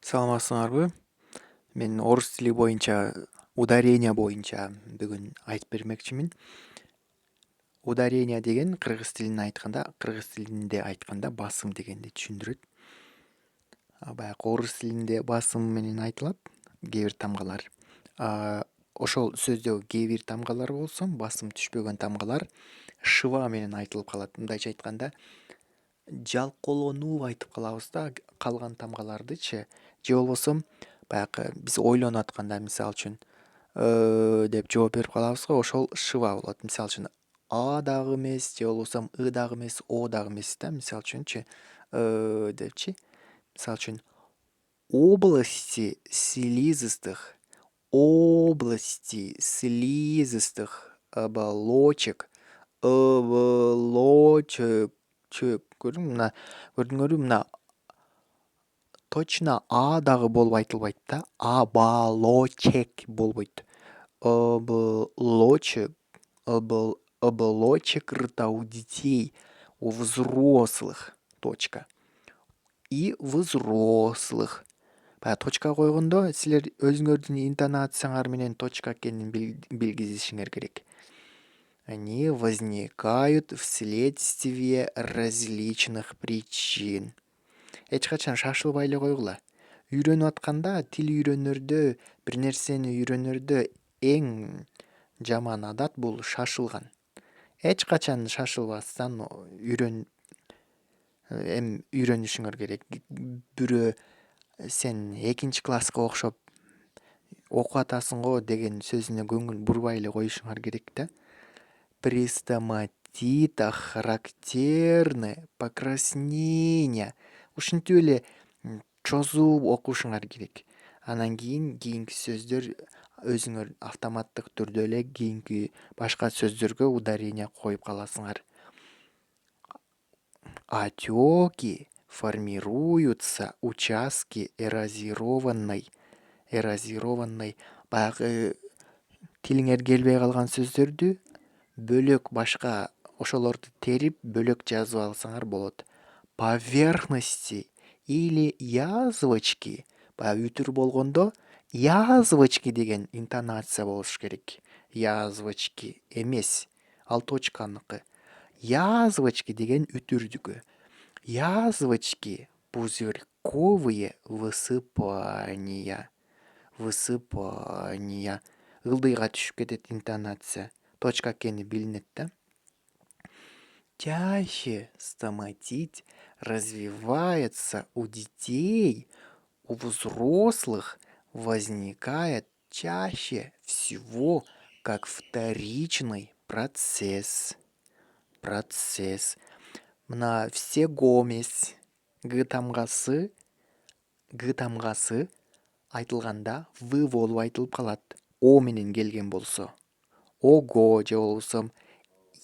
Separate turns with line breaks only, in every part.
Саламатсыңарбы? Мен орус тили боюнча, ударение боюнча бүгүн айтып бермекчимин. Ударение деген кыргыз тилинде айтканда басым дегенди түшүндүрөт. Баягы орус тилинде басым менен айтылат кээ бир тамгалар. Ошол сөздөгү кээ бир тамгалар болсо, басым түшпөгөн тамгалар шыва менен айтылып калат. Мындайча айтканда, жалкоолонуп айтып калабыз да калган тамгалардычы. Же болбосо баягы биз ойлонуп атканда, мисалы үчүн деп жооп берип калабыз го, ошол шыва болот. Мисалы үчүн а дагы эмес, же болбосо ы дагы эмес, о дагы эмес да. Мисалы үчүнчү депчи. Мисалы үчүн области слизистых оболочек, оболочек, көрдүңөрбү? Мына точно а дагы болуп айтылбайт да. Оболочек болбойт. Оболочек, оболочек рта у детей, у взрослых, точка. И взрослых. Баягы точка койгондо силер өзүңөрдүн интонацияңар менен точка экенин билгизишиңер керек. Они возникают вследствие различных причин. Эч качан шашылбай эле койгула. Үйрөнүп атканда, тил үйрөнөрдө, бир нерсени үйрөнөрдө эң жаман адат бул шашылган. Эч качан шашылбастан үйрөнүшүңөр керек. Бирөө сен экинчи класска окшоп окуп атасың го деген сөзүнө көңүл бурбай эле коюшуңар керек да. При стоматитах характерны покраснения. Ушинтип эле чозууп окушуңар керек. Анан кийинки сөздөр өзүңөр автоматтык түрдө эле кийинки башка сөздөргө ударение коюп каласыңар. Отеки формируются участки эрозированной. Баягы тилиңер келбей калган сөздөрдү бөлөк башка ошолорду терип бөлөк жазып алсаңар болот. Поверхности или язвочки. Баягы үтүр болгондо язвочки деген интонация болуш керек. Язвочки эмес, ал точканыкы. Язвочки деген үтүрдүкү. Язвочки пузырьковые высыпания. Ылдыйга түшүп кетет интонация. Точка экени билинет да. Чаще стоматит развивается у детей, у взрослых возникает чаще всего как вторичный процесс. Мына все гомес г тамгасы айтылганда в болуп айтылып калат. О менен келген болсо. Ого же болбосо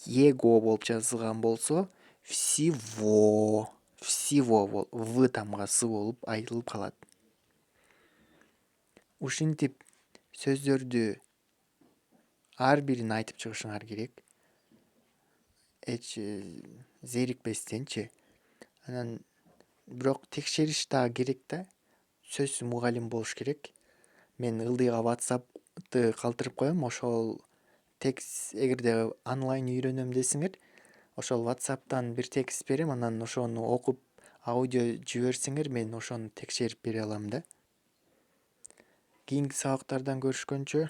его болуп жазылган болсо всего в тамгасы болуп айтылып калат. Ушинтип сөздөрдү ар бирин айтып чыгышыңар керек. Эч зерикпестенчи. Анан бирок текшериш дагы керек да. Сөзсүз мугалим болуш керек. Мен ылдыйга WhatsApp'ты калтырып коем. Ошол текст эгерде онлайн үйрөнөм десеңер, ошол WhatsApp'тан бир текст берем, анан ошону окуп аудио жиберсеңер, мен ошону текшерип бере алам да. Кийинки сабактардан көрүшкөнчө